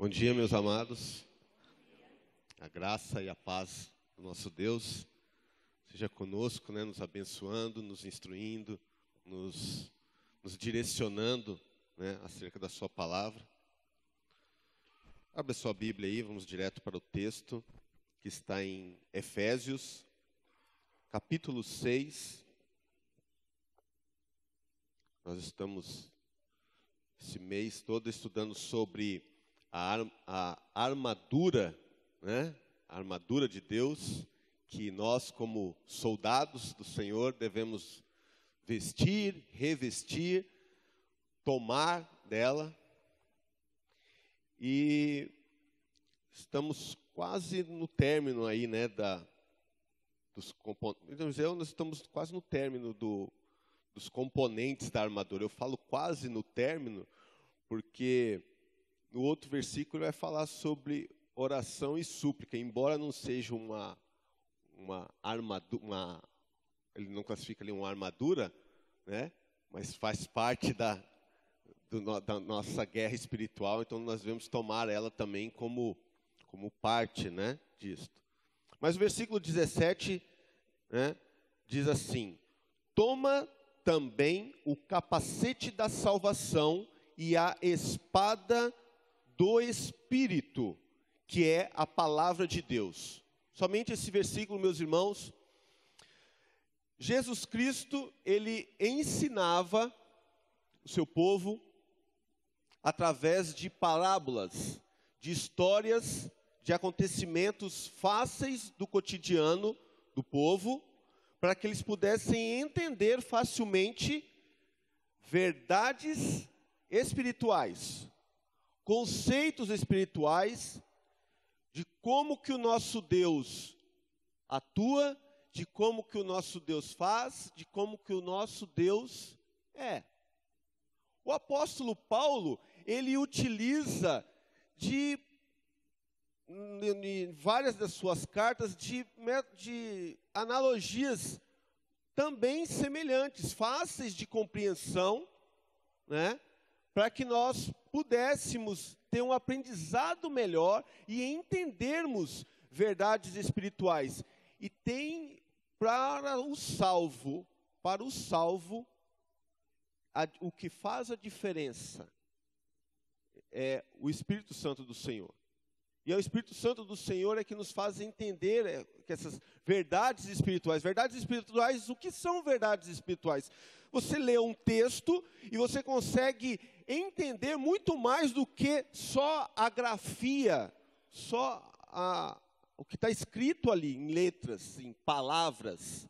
Bom dia, meus amados. A graça e a paz do nosso Deus seja conosco, nos abençoando, nos instruindo, nos direcionando, acerca da sua palavra. Abra sua Bíblia aí, vamos direto para o texto que está em Efésios, capítulo 6. Nós estamos esse mês todo estudando sobre a armadura, a armadura de Deus, que nós, como soldados do Senhor, devemos vestir, revestir, tomar dela. E estamos quase no término aí, dos componentes. Nós estamos quase no término dos componentes da armadura. Eu falo quase no término, porque no outro versículo vai falar sobre oração e súplica, embora não seja uma armadura, ele não classifica ali uma armadura, mas faz parte da nossa guerra espiritual, então nós devemos tomar ela também como parte, disto. Mas o versículo 17, diz assim: toma também o capacete da salvação e a espada do Espírito, que é a palavra de Deus. Somente esse versículo, meus irmãos. Jesus Cristo, ele ensinava o seu povo através de parábolas, de histórias, de acontecimentos fáceis do cotidiano do povo, para que eles pudessem entender facilmente verdades espirituais, conceitos espirituais, de como que o nosso Deus atua, de como que o nosso Deus faz, de como que o nosso Deus é. O apóstolo Paulo, ele utiliza em várias das suas cartas de analogias também semelhantes, fáceis de compreensão, para que nós pudéssemos ter um aprendizado melhor e entendermos verdades espirituais. E tem para o salvo, o que faz a diferença é o Espírito Santo do Senhor. E é o Espírito Santo do Senhor é que nos faz entender que essas verdades espirituais. Verdades espirituais, o que são verdades espirituais? Você lê um texto e você consegue entender muito mais do que só a grafia, o que está escrito ali em letras, em palavras.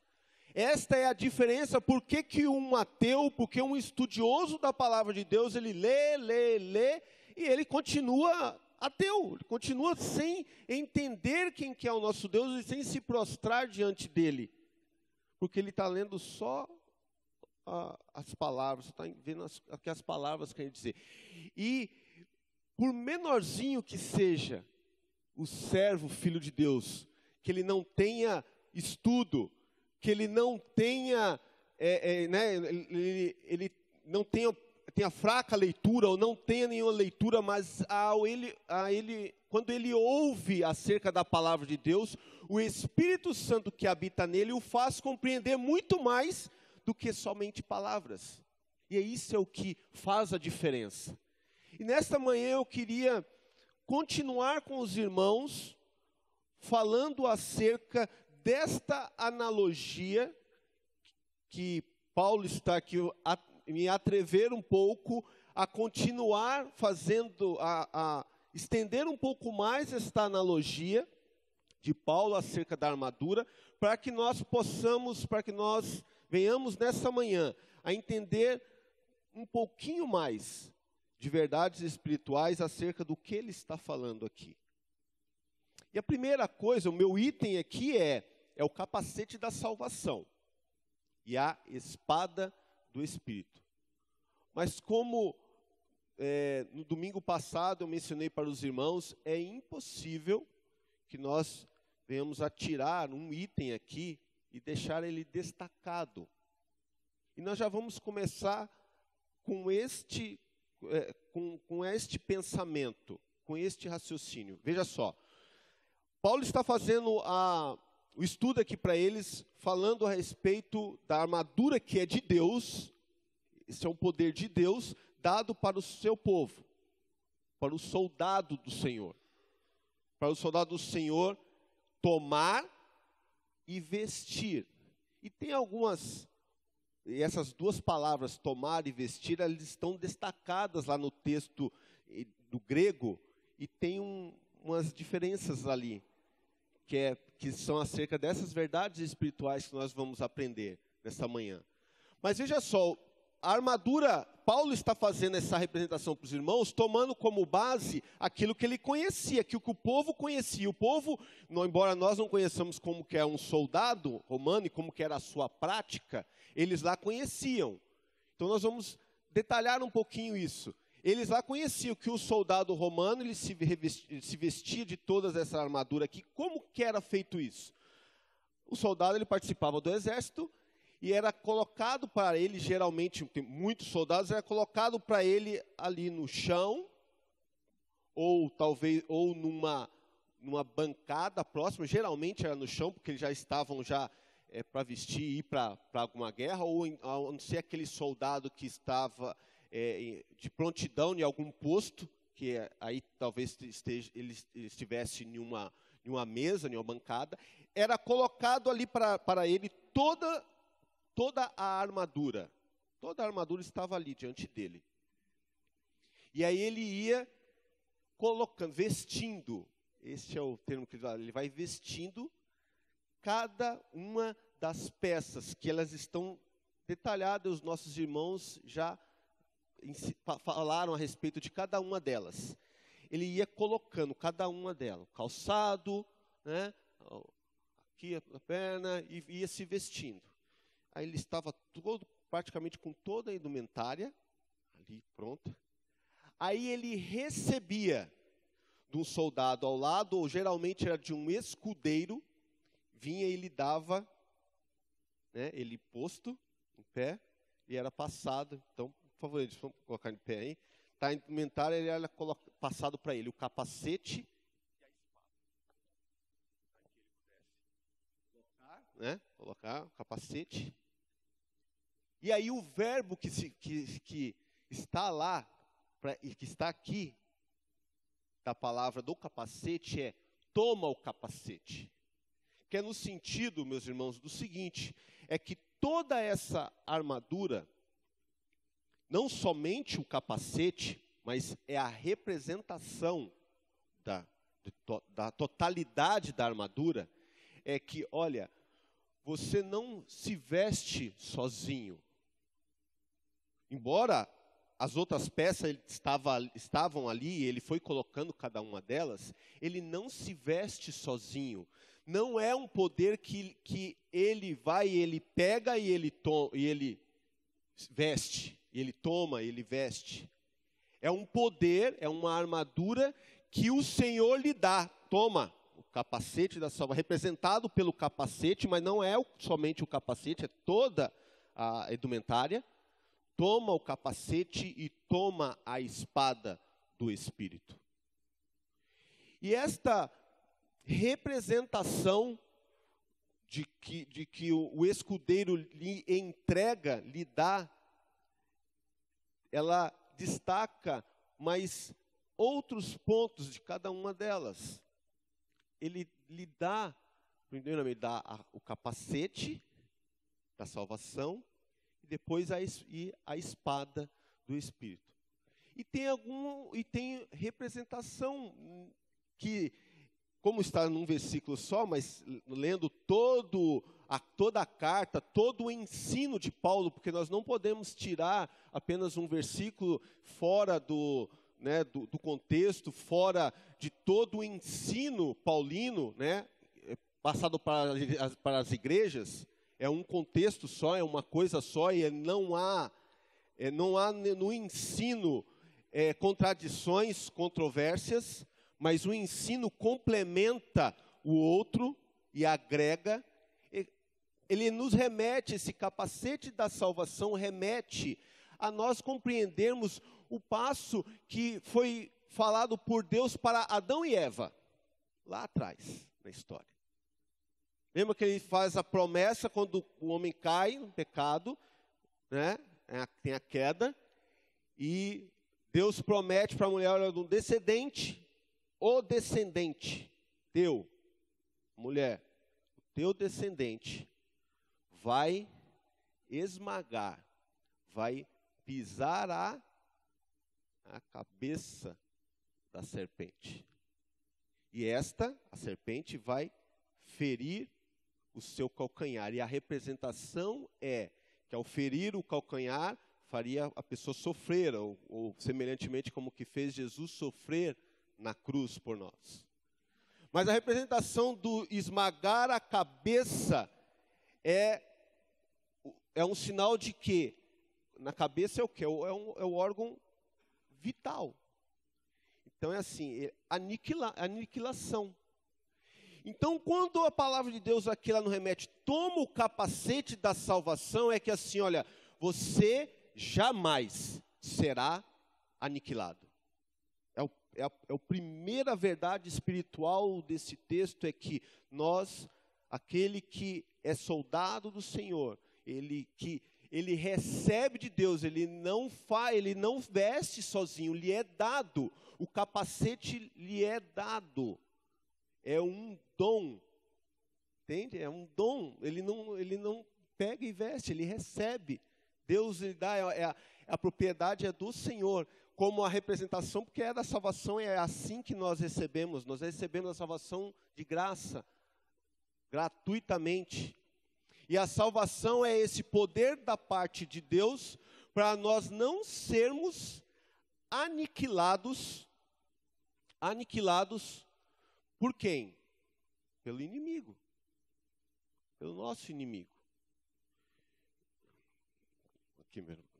Esta é a diferença. Por que um ateu, porque um estudioso da palavra de Deus, ele lê, e ele continua ateu, ele continua sem entender quem que é o nosso Deus e sem se prostrar diante dele, porque ele está lendo só as palavras, está vendo o que as palavras querem dizer. E por menorzinho que seja o servo, filho de Deus, que ele não tenha estudo, que ele não tenha, ele não tenha fraca leitura, ou não tenha nenhuma leitura, mas quando ele ouve acerca da palavra de Deus, o Espírito Santo que habita nele o faz compreender muito mais do que somente palavras. E isso é o que faz a diferença. E nesta manhã eu queria continuar com os irmãos, falando acerca desta analogia, que Paulo está aqui me atrever um pouco a continuar fazendo, a estender um pouco mais esta analogia de Paulo acerca da armadura, para que nós venhamos nessa manhã a entender um pouquinho mais de verdades espirituais acerca do que ele está falando aqui. E a primeira coisa, o meu item aqui é o capacete da salvação e a espada do Espírito. Mas como no domingo passado eu mencionei para os irmãos, é impossível que nós venhamos a tirar um item aqui e deixar ele destacado. E nós já vamos começar com este pensamento, com este raciocínio. Veja só, Paulo está fazendo o estudo aqui para eles, falando a respeito da armadura que é de Deus. Esse é um poder de Deus dado para o seu povo, para o soldado do Senhor. Para o soldado do Senhor tomar e vestir. E tem algumas, e essas duas palavras, tomar e vestir, elas estão destacadas lá no texto do grego, e tem umas diferenças ali, que são acerca dessas verdades espirituais que nós vamos aprender nessa manhã. Mas veja só, a armadura, Paulo está fazendo essa representação para os irmãos, tomando como base aquilo que ele conhecia, aquilo que o povo conhecia. O povo, embora nós não conheçamos como que é um soldado romano e como que era a sua prática, eles lá conheciam. Então nós vamos detalhar um pouquinho isso. Eles lá conheciam que o soldado romano, ele se vestia de toda essa armadura aqui. Como que era feito isso? O soldado, ele participava do exército, e era colocado para ele, geralmente, tem muitos soldados, era colocado para ele ali no chão, ou talvez, ou numa bancada próxima, geralmente era no chão, porque eles já estavam para vestir e ir para alguma guerra, ou a não ser aquele soldado que estava de prontidão em algum posto, que aí talvez ele estivesse em uma mesa, em uma bancada, era colocado ali para ele toda a armadura. Toda a armadura estava ali diante dele. E aí ele ia colocando, vestindo, esse é o termo que ele vai vestindo cada uma das peças, que elas estão detalhadas, os nossos irmãos já falaram a respeito de cada uma delas. Ele ia colocando cada uma delas, calçado, né, aqui a perna, e ia se vestindo. Aí ele estava praticamente com toda a indumentária, ali pronta. Aí ele recebia de um soldado ao lado, ou geralmente era de um escudeiro, vinha e lhe dava, né, ele posto em pé, e era passado. Então, por favor, vamos colocar em pé aí. Está a indumentária, ele era passado para ele o capacete e a espada. Aqui ele pudesse colocar o capacete. E aí o verbo que está lá, e que está aqui, da palavra do capacete, é toma o capacete. Que é no sentido, meus irmãos, do seguinte, é que toda essa armadura, não somente o capacete, mas é a representação da totalidade da armadura, é que, olha, você não se veste sozinho. Embora as outras peças estavam ali, ele foi colocando cada uma delas, ele não se veste sozinho. Não é um poder que ele vai, ele pega e ele veste, ele toma, ele veste. É um poder, é uma armadura que o Senhor lhe dá. Toma o capacete da salvação, representado pelo capacete, mas não é somente o capacete, é toda a indumentária. Toma o capacete e toma a espada do Espírito. E esta representação de que o escudeiro lhe entrega, lhe dá, ela destaca mais outros pontos de cada uma delas. Ele lhe dá, primeiro ele dá o capacete da salvação, depois a espada do Espírito. E tem representação que, como está num versículo só, mas lendo toda a carta, todo o ensino de Paulo, porque nós não podemos tirar apenas um versículo fora do contexto, fora de todo o ensino paulino, né, passado para as igrejas. É um contexto só, é uma coisa só, e não há no ensino contradições, controvérsias, mas o ensino complementa o outro e agrega. Ele nos remete, esse capacete da salvação remete a nós compreendermos o passo que foi falado por Deus para Adão e Eva, lá atrás na história. Lembra que ele faz a promessa quando o homem cai no pecado, né? Tem a queda, e Deus promete para a mulher, olha, um descendente, o descendente teu, mulher, o teu descendente vai esmagar, vai pisar a cabeça da serpente. E a serpente, vai ferir o seu calcanhar. E a representação é que ao ferir o calcanhar, faria a pessoa sofrer, ou semelhantemente como que fez Jesus sofrer na cruz por nós. Mas a representação do esmagar a cabeça é um sinal de que na cabeça é o quê? É o órgão vital. Então é assim, aniquilação. Então, quando a palavra de Deus aqui ela nos remete, toma o capacete da salvação, é que assim, olha, você jamais será aniquilado. A primeira verdade espiritual desse texto é que aquele que é soldado do Senhor, ele recebe de Deus, ele não veste sozinho, lhe é dado, o capacete lhe é dado, é um dom, entende? É um dom, ele não pega e veste, ele recebe, Deus lhe dá, a propriedade é do Senhor, como a representação, porque é da salvação, é assim que nós recebemos a salvação de graça, gratuitamente. E a salvação é esse poder da parte de Deus para nós não sermos aniquilados por quem? Pelo inimigo, pelo nosso inimigo. Aqui, meu irmão.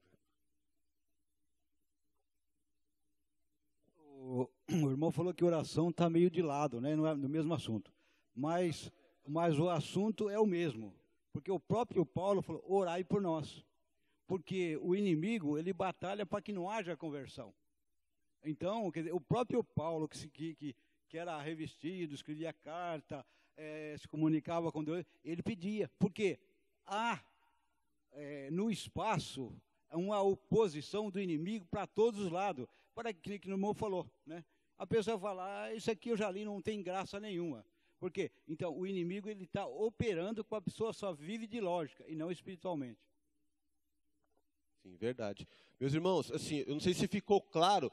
O irmão falou que oração está meio de lado, né? Não é no mesmo assunto. Mas o assunto é o mesmo. Porque o próprio Paulo falou, orai por nós. Porque o inimigo, ele batalha para que não haja conversão. Então, quer dizer, o próprio Paulo, que era revestido, escrevia carta, se comunicava com Deus, ele pedia. Porque há no espaço uma oposição do inimigo para todos os lados. Para aquilo que o irmão falou, né? A pessoa fala, isso aqui eu já li, não tem graça nenhuma. Por quê? Então, o inimigo ele está operando com a pessoa, só vive de lógica e não espiritualmente. Sim, verdade. Meus irmãos, assim, eu não sei se ficou claro,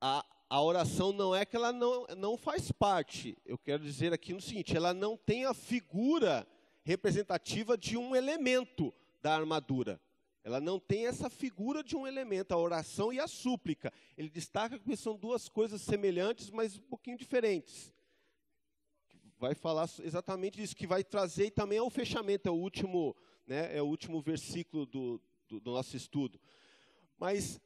a oração não é que ela não faz parte. Eu quero dizer aqui no seguinte, ela não tem a figura representativa de um elemento da armadura. Ela não tem essa figura de um elemento, a oração e a súplica. Ele destaca que são duas coisas semelhantes, mas um pouquinho diferentes. Vai falar exatamente disso, que vai trazer e também ao fechamento, é o último versículo do nosso estudo. Mas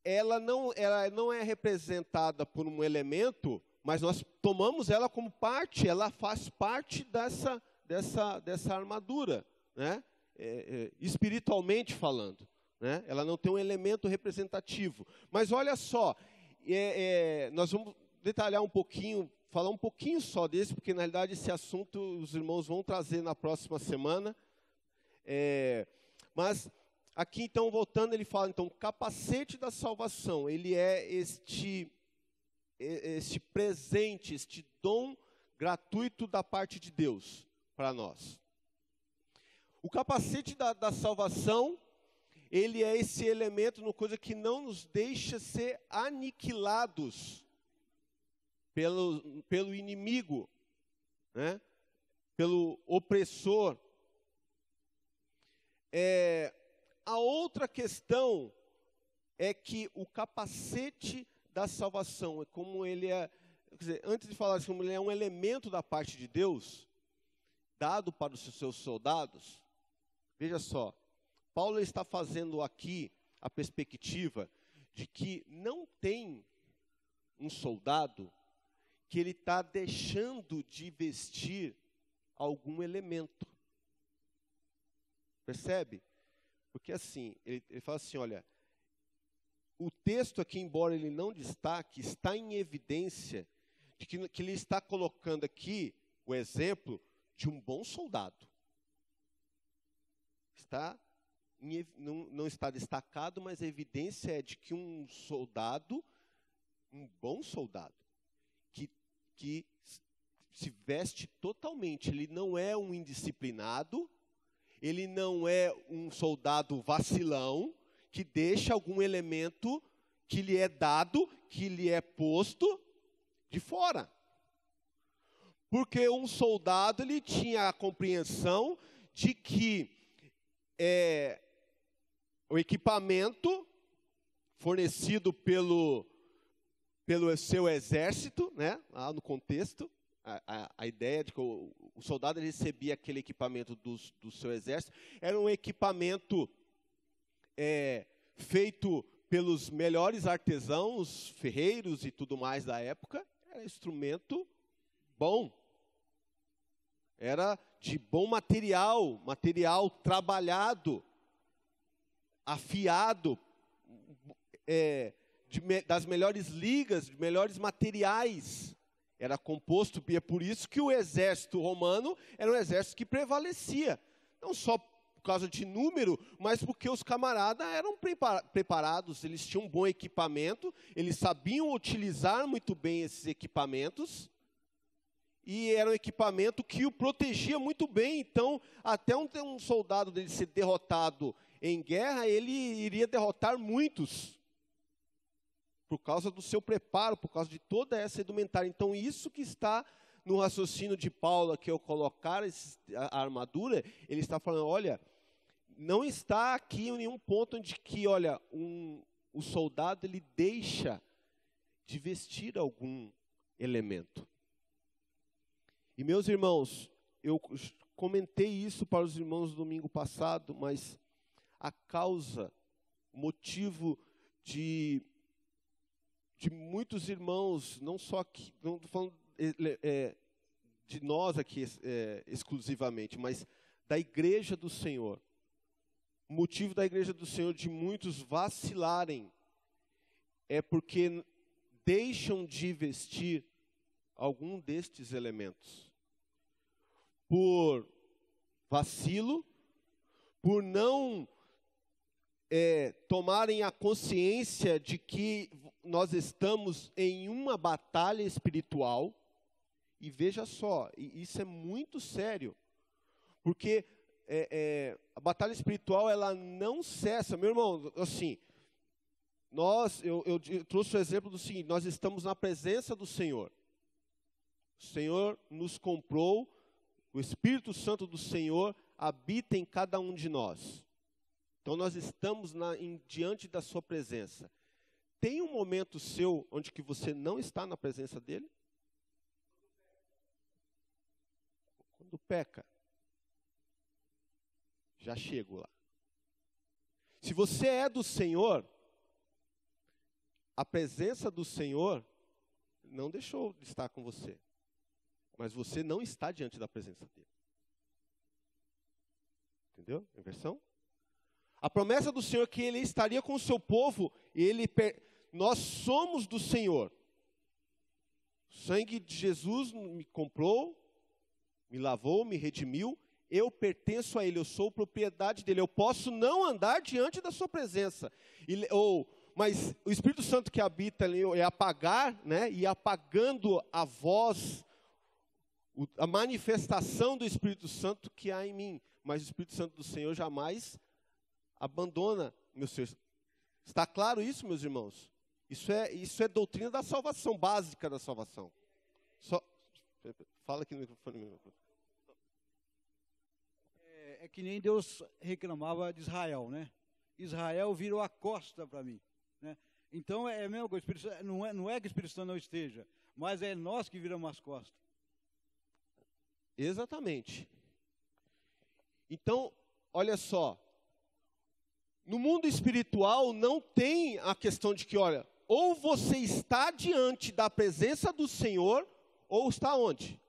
ela não é representada por um elemento, mas nós tomamos ela como parte, ela faz parte dessa armadura, né? Espiritualmente falando, né? Ela não tem um elemento representativo. Mas olha só, nós vamos detalhar um pouquinho, falar um pouquinho só desse, porque na realidade esse assunto os irmãos vão trazer na próxima semana. Mas aqui então, voltando, ele fala, então, o capacete da salvação, ele é este presente, este dom gratuito da parte de Deus para nós. O capacete da salvação, ele é esse elemento, no coisa que não nos deixa ser aniquilados pelo inimigo, né? Pelo opressor. A outra questão é que o capacete da salvação, é como ele é, quer dizer, antes de falar como ele é um elemento da parte de Deus, dado para os seus soldados, veja só, Paulo está fazendo aqui a perspectiva de que não tem um soldado que ele está deixando de vestir algum elemento. Percebe? Porque assim, ele fala assim, olha, o texto aqui, embora ele não destaque, está em evidência de que ele está colocando aqui o exemplo de um bom soldado. Não está destacado, mas a evidência é de que um soldado, um bom soldado, que se veste totalmente, ele não é um indisciplinado, ele não é um soldado vacilão, que deixa algum elemento que lhe é dado, que lhe é posto de fora. Porque um soldado, ele tinha a compreensão de que o equipamento fornecido pelo seu exército, né, lá no contexto, a ideia de que o soldado recebia aquele equipamento do seu exército, era um equipamento feito pelos melhores artesãos, ferreiros e tudo mais da época. Era instrumento bom, era de bom material trabalhado, afiado, das melhores ligas, de melhores materiais. Era composto, e é por isso que o exército romano era um exército que prevalecia. Não só por causa de número, mas porque os camaradas eram preparados, eles tinham um bom equipamento, eles sabiam utilizar muito bem esses equipamentos, e era um equipamento que o protegia muito bem. Então, até um soldado dele ser derrotado em guerra, ele iria derrotar muitos, por causa do seu preparo, por causa de toda essa indumentária. Então, isso que está no raciocínio de Paulo, que ao colocar a armadura, ele está falando, olha, não está aqui em nenhum ponto onde que, olha, o soldado, ele deixa de vestir algum elemento. E, meus irmãos, eu comentei isso para os irmãos no domingo passado, mas a causa, o motivo de muitos irmãos, não só aqui, não estou falando de nós aqui exclusivamente, mas da igreja do Senhor. O motivo da igreja do Senhor de muitos vacilarem é porque deixam de vestir algum destes elementos. Por vacilo, por não tomarem a consciência de que nós estamos em uma batalha espiritual. E veja só, isso é muito sério, porque a batalha espiritual, ela não cessa. Meu irmão, assim, eu trouxe o exemplo do seguinte: nós estamos na presença do Senhor. O Senhor nos comprou, o Espírito Santo do Senhor habita em cada um de nós. Então nós estamos diante da sua presença. Tem um momento seu onde que você não está na presença dele? Quando peca. Já chego lá. Se você é do Senhor, a presença do Senhor não deixou de estar com você. Mas você não está diante da presença dele. Entendeu? Inversão? A promessa do Senhor é que Ele estaria com o seu povo, e nós somos do Senhor. O sangue de Jesus me comprou, me lavou, me redimiu, eu pertenço a Ele, eu sou propriedade dEle, eu posso não andar diante da sua presença. Mas o Espírito Santo que habita ali é apagar, né, e apagando a voz, a manifestação do Espírito Santo que há em mim. Mas o Espírito Santo do Senhor jamais abandona meu ser. Está claro isso, meus irmãos? Isso é doutrina da salvação, básica da salvação. Fala aqui no microfone. É que nem Deus reclamava de Israel, né? Israel virou a costa para mim, né? Então é a mesma coisa, não é que o Espírito Santo não esteja, mas é nós que viramos as costas. Exatamente. Então, olha só, no mundo espiritual não tem a questão de que, olha, ou você está diante da presença do Senhor, ou está onde?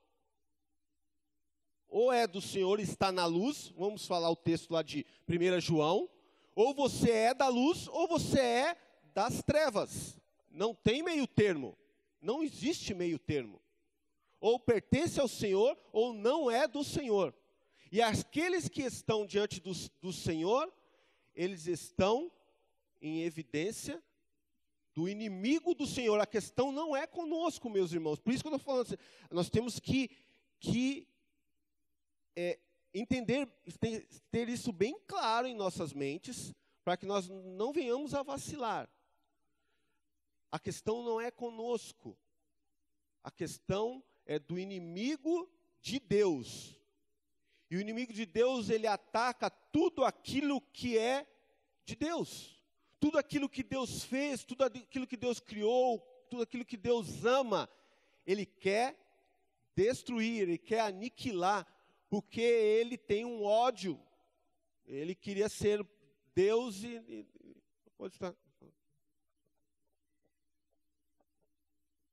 Ou é do Senhor, está na luz, vamos falar o texto lá de 1 João, ou você é da luz, ou você é das trevas. Não tem meio termo. Não existe meio termo. Ou pertence ao Senhor, ou não é do Senhor. E aqueles que estão diante do Senhor, eles estão em evidência do inimigo do Senhor. A questão não é conosco, meus irmãos. Por isso que eu estou falando assim, nós temos que entender, ter isso bem claro em nossas mentes, para que nós não venhamos a vacilar. A questão não é conosco. A questão é do inimigo de Deus. E o inimigo de Deus, ele ataca tudo aquilo que é de Deus. Tudo aquilo que Deus fez, tudo aquilo que Deus criou, tudo aquilo que Deus ama, ele quer destruir, ele quer aniquilar, porque ele tem um ódio. Ele queria ser Deus e pode estar.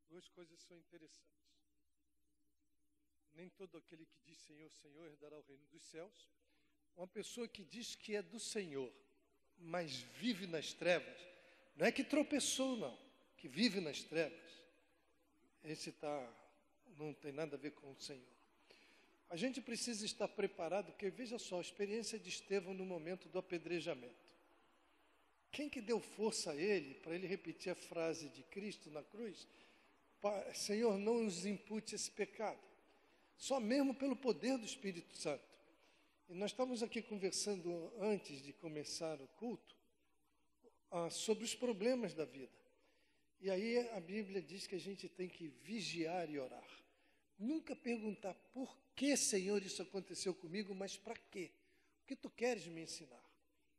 Duas coisas são interessantes. Nem todo aquele que diz Senhor, Senhor herdará o reino dos céus. Uma pessoa que diz que é do Senhor, mas vive nas trevas, não é que tropeçou, não, que vive nas trevas, esse não tem nada a ver com o Senhor. A gente precisa estar preparado, porque veja só, a experiência de Estevão no momento do apedrejamento. Quem que deu força a ele, para ele repetir a frase de Cristo na cruz? Senhor, não nos impute esse pecado. Só mesmo pelo poder do Espírito Santo. E nós estamos aqui conversando antes de começar o culto sobre os problemas da vida. E aí a Bíblia diz que a gente tem que vigiar e orar. Nunca perguntar por que, Senhor, isso aconteceu comigo, mas para quê? O que tu queres me ensinar?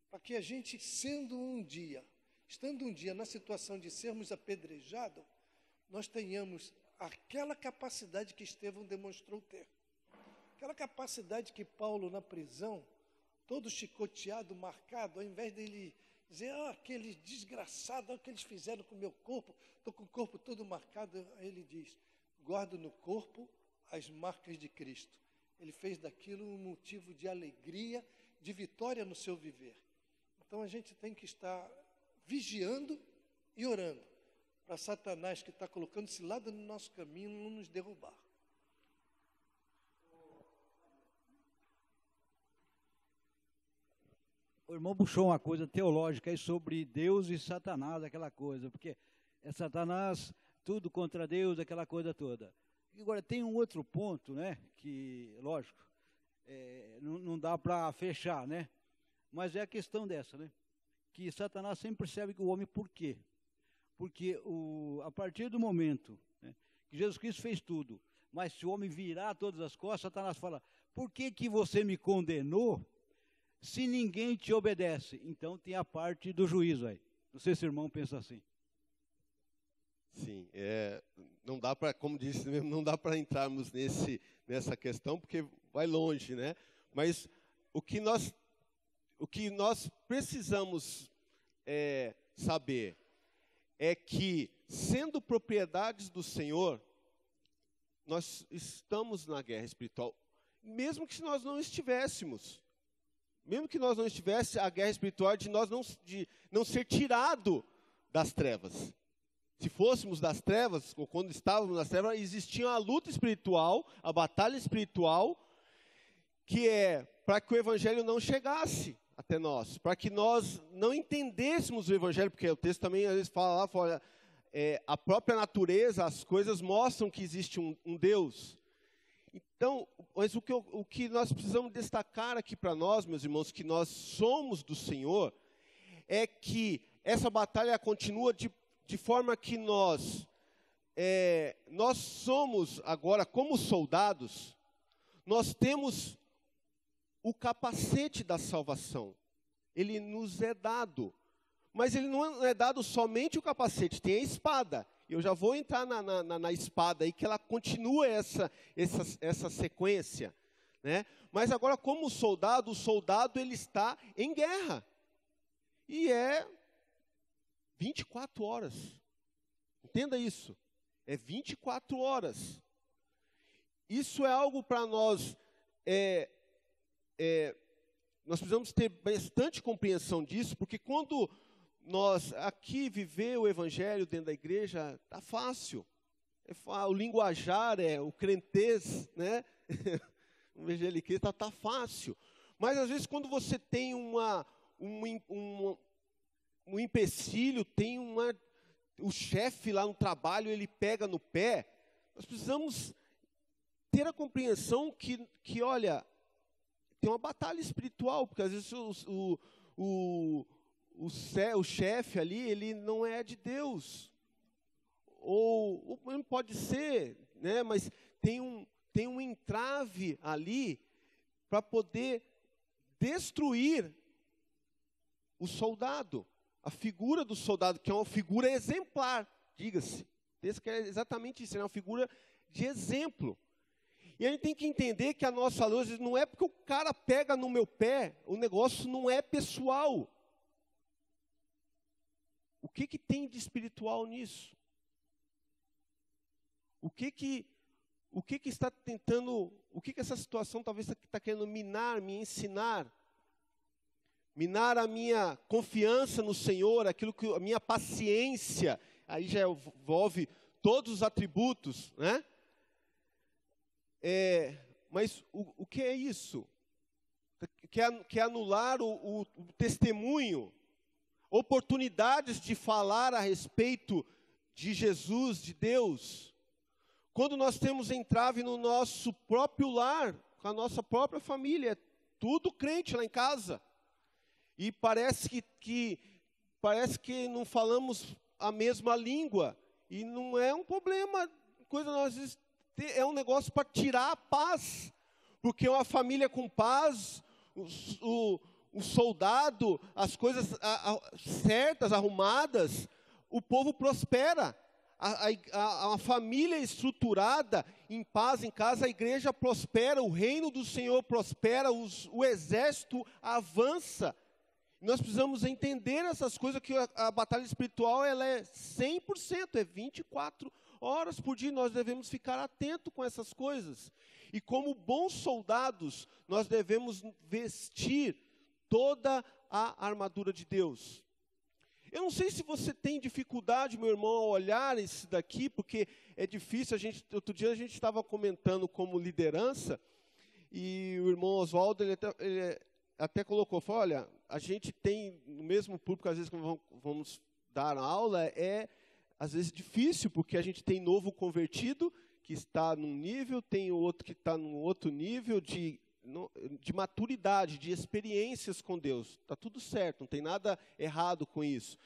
Para que a gente, estando um dia na situação de sermos apedrejados, nós tenhamos aquela capacidade que Estevão demonstrou ter. Aquela capacidade que Paulo, na prisão, todo chicoteado, marcado, ao invés dele dizer, aqueles desgraçados, olha o que eles fizeram com o meu corpo, estou com o corpo todo marcado, aí ele diz, guardo no corpo as marcas de Cristo. Ele fez daquilo um motivo de alegria, de vitória no seu viver. Então a gente tem que estar vigiando e orando, para Satanás que está colocando esse lado no nosso caminho não nos derrubar. O irmão puxou uma coisa teológica aí sobre Deus e Satanás, aquela coisa, porque é Satanás, tudo contra Deus, aquela coisa toda. Agora, tem um outro ponto, né, que, lógico, não dá para fechar, né, mas é a questão dessa, né, que Satanás sempre percebe que o homem, por quê? Porque a partir do momento, né, que Jesus Cristo fez tudo, mas se o homem virar todas as costas, Satanás fala, por que você me condenou se ninguém te obedece? Então tem a parte do juízo aí. Não sei se o irmão pensa assim. Sim, não dá para, como disse mesmo, não dá para entrarmos nessa questão, porque vai longe, né? Mas o que nós precisamos saber é que, sendo propriedades do Senhor, nós estamos na guerra espiritual, mesmo que nós não estivéssemos. Mesmo que nós não estivéssemos, a guerra espiritual de nós não ser tirado das trevas. Se fôssemos das trevas, ou quando estávamos nas trevas, existia a luta espiritual, a batalha espiritual, que é para que o Evangelho não chegasse até nós, para que nós não entendêssemos o Evangelho, porque o texto também às vezes fala lá, a própria natureza, as coisas mostram que existe um Deus. Então, mas o que nós precisamos destacar aqui para nós, meus irmãos, que nós somos do Senhor, é que essa batalha continua de forma que nós somos agora, como soldados, nós temos o capacete da salvação. Ele nos é dado, mas ele não é dado somente o capacete, tem a espada. Eu já vou entrar na espada aí, que ela continua essa sequência, né? Mas agora, como soldado, o soldado ele está em guerra. E 24 horas. Entenda isso. É 24 horas. Isso é algo para nós, nós precisamos ter bastante compreensão disso, porque quando nós aqui viver o evangelho dentro da igreja tá fácil. O linguajar, o crentez, né? O evangeliquez tá fácil. Mas às vezes quando você tem um empecilho, tem o chefe lá no trabalho, ele pega no pé, nós precisamos ter a compreensão que olha, tem uma batalha espiritual, porque às vezes o chefe ali, ele não é de Deus. Ou pode ser, né, mas tem um entrave ali para poder destruir o soldado, a figura do soldado, que é uma figura exemplar, diga-se. Esse que é exatamente isso, é uma figura de exemplo. E a gente tem que entender que a nossa luz não é porque o cara pega no meu pé, o negócio não é pessoal. O que tem de espiritual nisso? O que está tentando, o que essa situação talvez está querendo minar, me ensinar? Minar a minha confiança no Senhor, a minha paciência, aí já envolve todos os atributos, né? Mas o que é isso? Quer anular o testemunho, oportunidades de falar a respeito de Jesus, de Deus. Quando nós temos entrave no nosso próprio lar, com a nossa própria família, tudo crente lá em casa. E parece que não falamos a mesma língua. E não é um problema, às vezes é um negócio para tirar a paz. Porque uma família com paz, o soldado, as coisas certas, arrumadas, o povo prospera. A família estruturada, em paz em casa, a igreja prospera, o reino do Senhor prospera, o exército avança. Nós precisamos entender essas coisas, que a batalha espiritual ela é 100%, é 24 horas por dia. Nós devemos ficar atentos com essas coisas. E como bons soldados, nós devemos vestir toda a armadura de Deus. Eu não sei se você tem dificuldade, meu irmão, a olhar isso daqui, porque é difícil. Outro dia a gente estava comentando como liderança, e o irmão Oswaldo, ele até colocou, falou, olha, a gente tem, no mesmo público, às vezes, quando vamos dar aula, às vezes difícil, porque a gente tem novo convertido, que está num nível, tem o outro que está num outro nível de maturidade, de experiências com Deus. Está tudo certo, não tem nada errado com isso.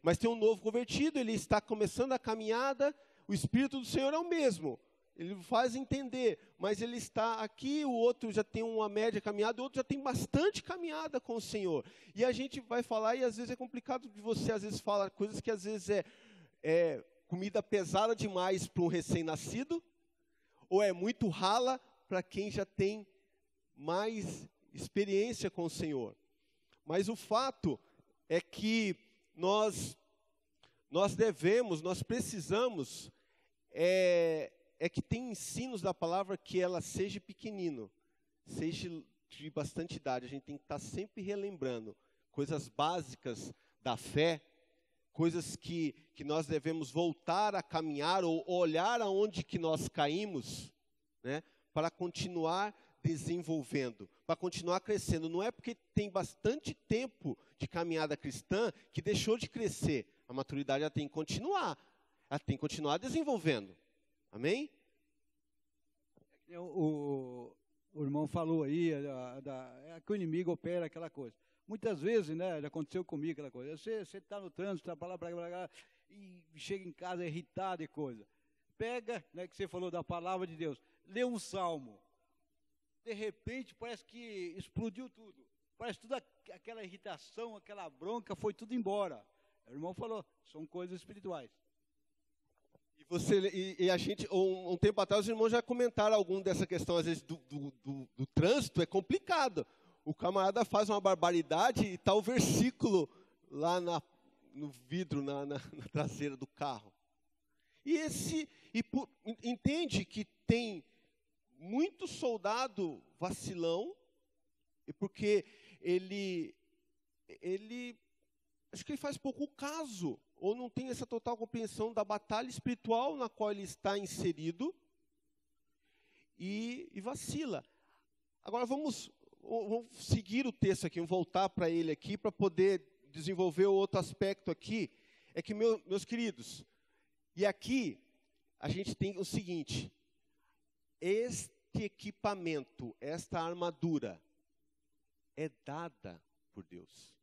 Mas tem um novo convertido, ele está começando a caminhada, o Espírito do Senhor é o mesmo. Ele faz entender, mas ele está aqui, o outro já tem uma média caminhada, o outro já tem bastante caminhada com o Senhor. E a gente vai falar, e às vezes é complicado de você, às vezes, falar coisas que às vezes é comida pesada demais para um recém-nascido, ou é muito rala para quem já tem mais experiência com o Senhor. Mas o fato é que nós precisamos, que tem ensinos da palavra que ela seja pequenino, seja de bastante idade. A gente tem que estar sempre relembrando coisas básicas da fé, coisas que nós devemos voltar a caminhar ou olhar aonde que nós caímos, né, para continuar desenvolvendo, para continuar crescendo. Não é porque tem bastante tempo de caminhada cristã que deixou de crescer. A maturidade ela tem que continuar desenvolvendo. Amém? O irmão falou aí que o inimigo opera aquela coisa. Muitas vezes, né, já aconteceu comigo aquela coisa. Você está no trânsito, está para lá, e chega em casa irritado e coisa. Pega, né, que você falou da palavra de Deus, lê um salmo. De repente, parece que explodiu tudo. Parece tudo aquela irritação, aquela bronca, foi tudo embora. O irmão falou, são coisas espirituais. E a gente, um tempo atrás, os irmãos já comentaram algum dessa questão, às vezes, do trânsito, é complicado. O camarada faz uma barbaridade e está o versículo lá no vidro, na traseira do carro. Entende que tem muito soldado vacilão, porque ele acho que ele faz pouco caso, ou não tem essa total compreensão da batalha espiritual na qual ele está inserido e vacila. Agora vamos seguir o texto aqui, vamos voltar para ele aqui para poder desenvolver o outro aspecto aqui. É que, meus queridos, e aqui a gente tem o seguinte: este equipamento, esta armadura, é dada por Deus.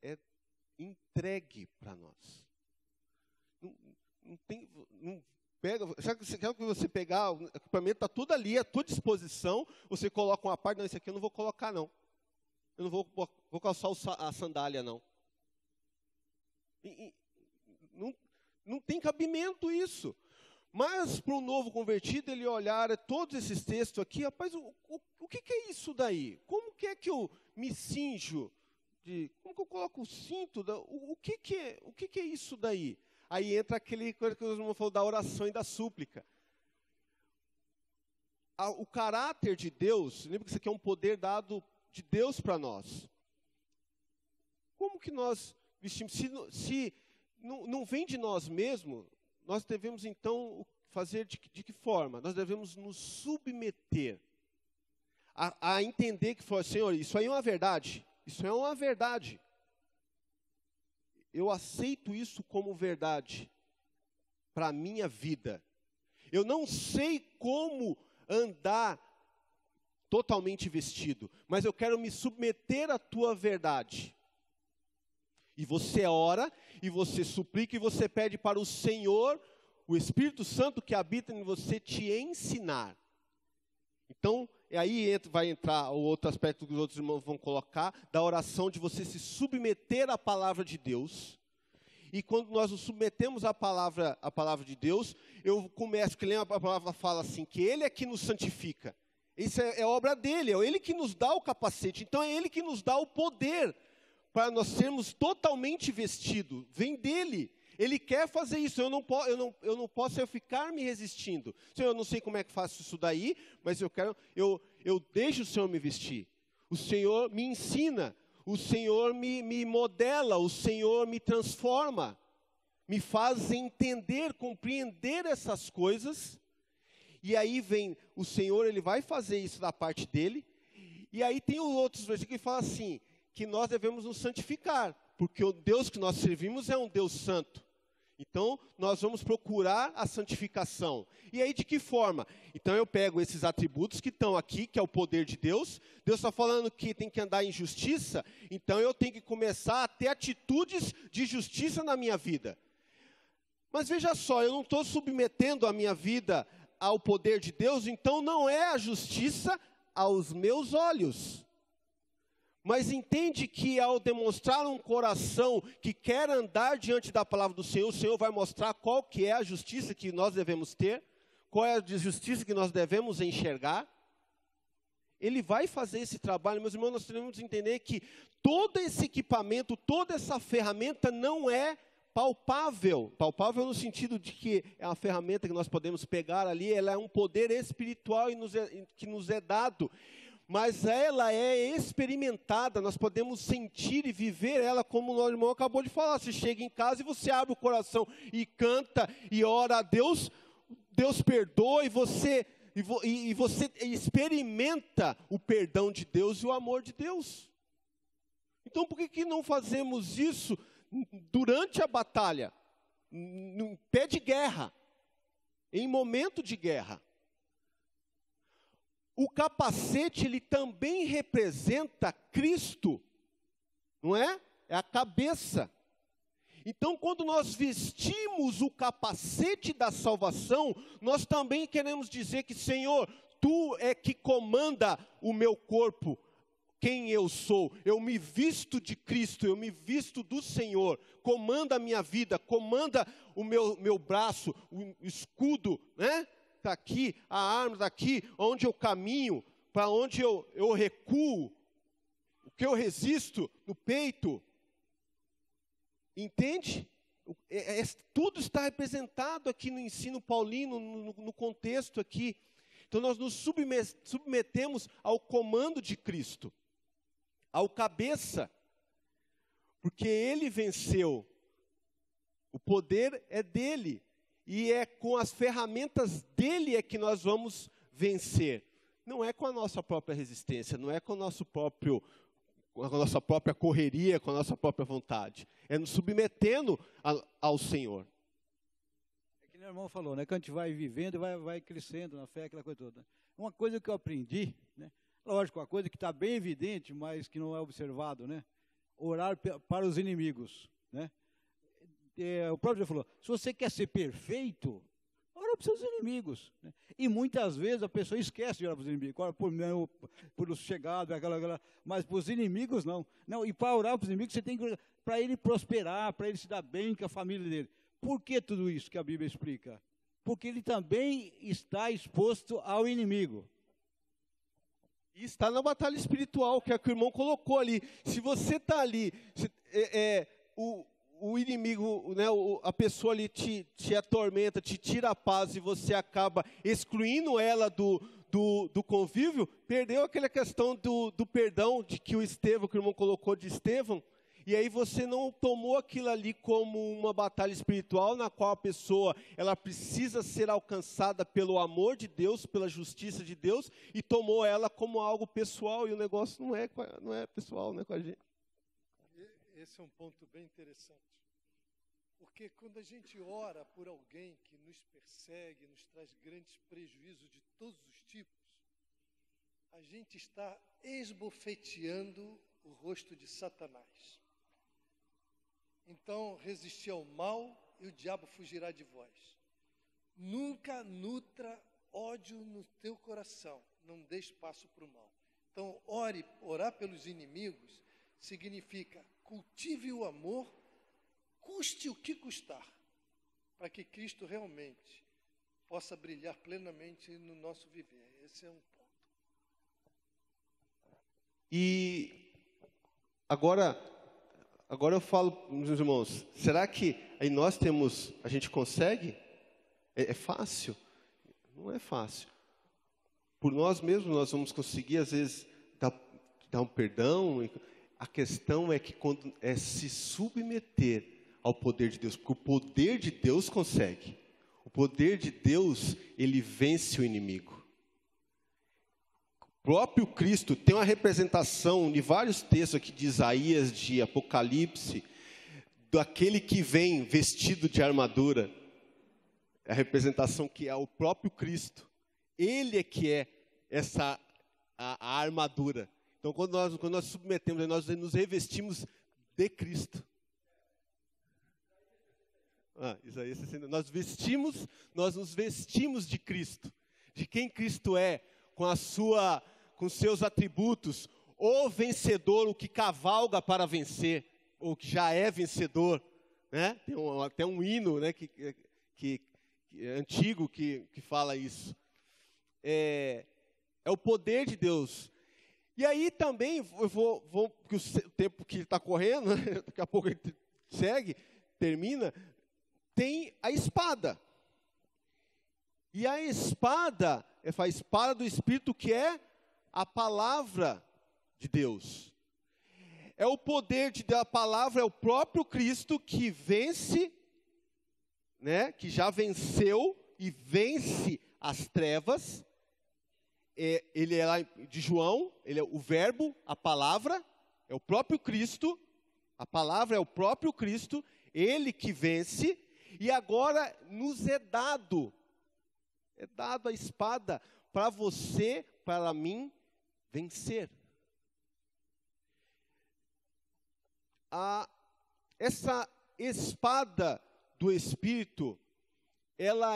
É entregue para nós. Não pega, sabe que você pegar, o equipamento está tudo ali, à tua disposição, você coloca uma parte, não, isso aqui eu não vou colocar não. Eu não vou calçar a sandália não. Não tem cabimento isso. Mas para o novo convertido, ele olhar todos esses textos aqui, rapaz, o que é isso daí? Como que é que eu me cinjo? Como que eu coloco o cinto? O que é isso daí? Aí entra aquele coisa que o irmão falou da oração e da súplica. O caráter de Deus, lembra que isso aqui é um poder dado de Deus para nós. Como que nós vestimos? Se não vem de nós mesmos, nós devemos então fazer de que forma? Nós devemos nos submeter a entender que, Senhor, isso aí é uma verdade. Isso é uma verdade. Eu aceito isso como verdade para a minha vida. Eu não sei como andar totalmente vestido, mas eu quero me submeter à tua verdade. E você ora, e você suplica, e você pede para o Senhor, o Espírito Santo que habita em você, te ensinar. Então, aí vai entrar o outro aspecto que os outros irmãos vão colocar, da oração de você se submeter à palavra de Deus. E quando nós nos submetemos à palavra de Deus, eu começo, que lembra, a palavra fala assim, que Ele é que nos santifica. Isso é obra dEle, é Ele que nos dá o capacete. Então é Ele que nos dá o poder para nós sermos totalmente vestidos. Vem dEle. Ele quer fazer isso, eu não posso ficar me resistindo. Senhor, eu não sei como é que faço isso daí, mas eu deixo o Senhor me vestir. O Senhor me ensina, o Senhor me modela, o Senhor me transforma, me faz entender, compreender essas coisas. E aí vem o Senhor, Ele vai fazer isso da parte dEle. E aí tem outros versículos que falam assim, que nós devemos nos santificar, porque o Deus que nós servimos é um Deus santo. Então, nós vamos procurar a santificação. E aí, de que forma? Então, eu pego esses atributos que estão aqui, que é o poder de Deus. Deus está falando que tem que andar em justiça. Então, eu tenho que começar a ter atitudes de justiça na minha vida. Mas veja só, eu não estou submetendo a minha vida ao poder de Deus, então não é a justiça aos meus olhos. Mas entende que ao demonstrar um coração que quer andar diante da palavra do Senhor, o Senhor vai mostrar qual que é a justiça que nós devemos ter, qual é a justiça que nós devemos enxergar. Ele vai fazer esse trabalho, meus irmãos, nós temos que entender que todo esse equipamento, toda essa ferramenta não é palpável. Palpável no sentido de que é uma ferramenta que nós podemos pegar ali, ela é um poder espiritual que nos é dado. Mas ela é experimentada, nós podemos sentir e viver ela, como o nosso irmão acabou de falar. Você chega em casa e você abre o coração e canta e ora a Deus, Deus perdoa e você experimenta o perdão de Deus e o amor de Deus. Então por que não fazemos isso durante a batalha, em pé de guerra, em momento de guerra? O capacete, ele também representa Cristo, não é? É a cabeça. Então, quando nós vestimos o capacete da salvação, nós também queremos dizer que, Senhor, Tu é que comanda o meu corpo, quem eu sou. Eu me visto de Cristo, eu me visto do Senhor. Comanda a minha vida, comanda o meu braço, o escudo, né? Está aqui, a arma está aqui, onde eu caminho, para onde eu recuo, o que eu resisto no peito. Entende? Tudo está representado aqui no ensino paulino, no contexto aqui. Então nós nos submetemos ao comando de Cristo, ao cabeça. porque ele venceu. O poder é dele. E é com as ferramentas dele é que nós vamos vencer. Não é com a nossa própria resistência, não é com a nossa própria correria, com a nossa própria vontade. É nos submetendo ao Senhor. É que o irmão falou, né? Que a gente vai vivendo e vai crescendo na fé, aquela coisa toda. Uma coisa que eu aprendi, né? Lógico, uma coisa que está bem evidente, mas que não é observado, né? Orar para os inimigos, né? O próprio Jesus falou, se você quer ser perfeito, ora para os seus inimigos, né? E muitas vezes a pessoa esquece de orar para os inimigos, ora por os chegados, mas para os inimigos não. E para orar para os inimigos você tem que para ele prosperar, para ele se dar bem com a família dele. Por que tudo isso que a Bíblia explica? Porque ele também está exposto ao inimigo. E está na batalha espiritual, que é o que o irmão colocou ali. Se você está ali, o inimigo, né, a pessoa ali te atormenta, te tira a paz e você acaba excluindo ela do convívio, perdeu aquela questão do perdão que o irmão colocou de Estevão, e aí você não tomou aquilo ali como uma batalha espiritual na qual a pessoa ela precisa ser alcançada pelo amor de Deus, pela justiça de Deus, e tomou ela como algo pessoal, e o negócio não é pessoal, não é com a gente. Esse é um ponto bem interessante. Porque quando a gente ora por alguém que nos persegue, nos traz grandes prejuízos de todos os tipos, a gente está esbofeteando o rosto de Satanás. Então, resistir ao mal e o diabo fugirá de vós. Nunca nutra ódio no teu coração, não dê espaço para o mal. Então, orar pelos inimigos significa cultive o amor, custe o que custar, para que Cristo realmente possa brilhar plenamente no nosso viver. Esse é um ponto. E agora eu falo, meus irmãos, será que aí a gente consegue? É fácil? Não é fácil. Por nós mesmos nós vamos conseguir, às vezes, dar um perdão. A questão é que quando é se submeter ao poder de Deus, porque o poder de Deus consegue. O poder de Deus, ele vence o inimigo. O próprio Cristo tem uma representação de vários textos aqui de Isaías, de Apocalipse, daquele que vem vestido de armadura. É a representação que é o próprio Cristo. Ele é que é a armadura. Então, quando nós submetemos, nós nos revestimos de Cristo. Isaías 60. Nós nos vestimos de Cristo. De quem Cristo é, com seus atributos. O vencedor, o que cavalga para vencer, ou que já é vencedor. Né? Tem até um hino, né, que antigo que fala isso. É o poder de Deus. E aí também, eu vou porque o tempo que está correndo, né, daqui a pouco a gente termina, tem a espada. E a espada, a espada do Espírito, que é a palavra de Deus. É o poder da palavra, é o próprio Cristo que vence, né, que já venceu e vence as trevas. Ele é lá de João, ele é o verbo, a palavra, é o próprio Cristo, a palavra é o próprio Cristo, ele que vence, e agora nos é dado a espada para você, para mim, vencer. Essa espada do Espírito, ela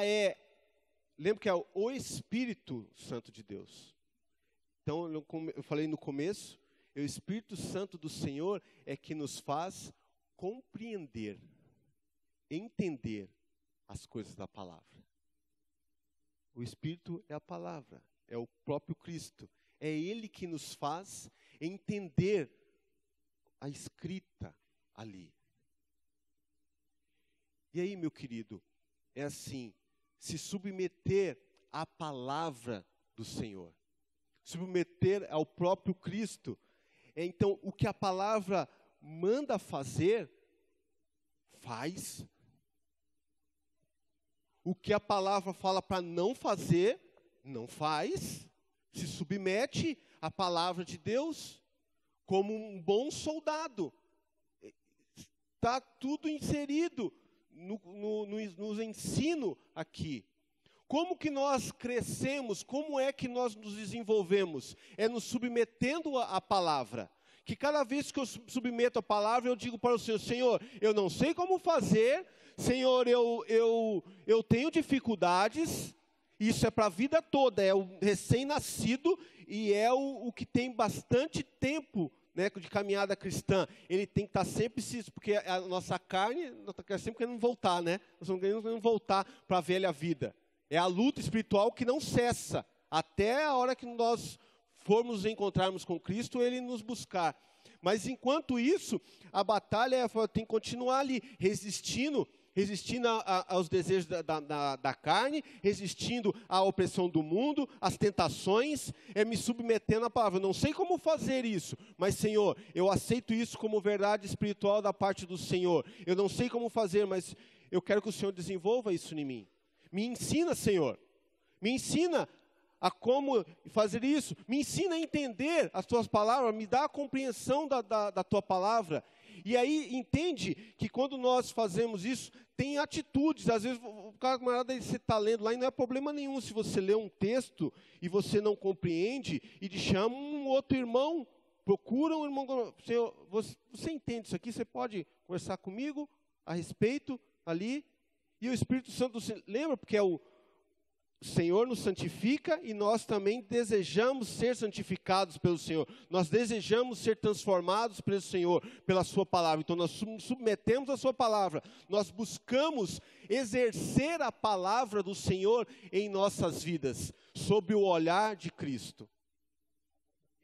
lembra que é o Espírito Santo de Deus. Então, eu falei no começo, o Espírito Santo do Senhor é que nos faz compreender, entender as coisas da palavra. O Espírito é a palavra, é o próprio Cristo. É Ele que nos faz entender a escrita ali. E aí, meu querido, é assim, se submeter à palavra do Senhor, submeter ao próprio Cristo. Então, o que a palavra manda fazer, faz. O que a palavra fala para não fazer, não faz. Se submete à palavra de Deus como um bom soldado. Está tudo inserido no ensino aqui. Como que nós crescemos? Como é que nós nos desenvolvemos? É nos submetendo à palavra. Que cada vez que eu submeto a palavra, eu digo para o Senhor, Senhor, eu não sei como fazer, Senhor, eu tenho dificuldades, isso é para a vida toda, é o recém-nascido e é o que tem bastante tempo, né, de caminhada cristã. Ele tem que estar sempre, porque a nossa carne, nós estamos sempre querendo voltar, né? Nós estamos querendo voltar para a velha vida. É a luta espiritual que não cessa, até a hora que nós formos nos encontrarmos com Cristo, Ele nos buscar. Mas enquanto isso, a batalha tem que continuar ali, resistindo aos desejos da carne, resistindo à opressão do mundo, às tentações, me submetendo à palavra. Eu não sei como fazer isso, mas Senhor, eu aceito isso como verdade espiritual da parte do Senhor. Eu não sei como fazer, mas eu quero que o Senhor desenvolva isso em mim. Me ensina, Senhor. Me ensina a como fazer isso. Me ensina a entender as tuas palavras. Me dá a compreensão da tua palavra. E aí, entende que quando nós fazemos isso, tem atitudes. Às vezes, o camarada, você está lendo lá e não é problema nenhum se você lê um texto e você não compreende e te chama um outro irmão. Procura um irmão. Senhor, você entende isso aqui? Você pode conversar comigo a respeito ali? E o Espírito Santo, lembra? Porque o Senhor nos santifica e nós também desejamos ser santificados pelo Senhor. Nós desejamos ser transformados pelo Senhor, pela sua palavra. Então nós nos submetemos à sua palavra. Nós buscamos exercer a palavra do Senhor em nossas vidas, sob o olhar de Cristo.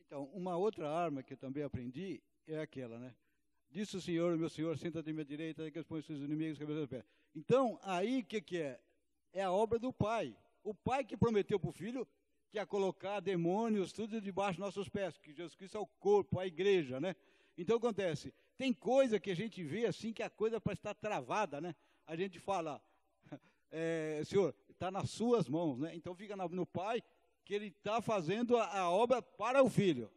Então, uma outra arma que eu também aprendi é aquela, né? Disse o Senhor, meu Senhor, senta-te à minha direita, que expõe os seus inimigos, cabeça dos pés. Então, aí o que é? É a obra do Pai. O Pai que prometeu para o Filho que ia colocar demônios tudo debaixo dos nossos pés, que Jesus Cristo é o corpo, a igreja, né? Então, acontece, tem coisa que a gente vê assim, que a coisa parece estar travada, né? A gente fala, Senhor, está nas suas mãos, né? Então, fica no Pai, que Ele está fazendo a obra para o Filho.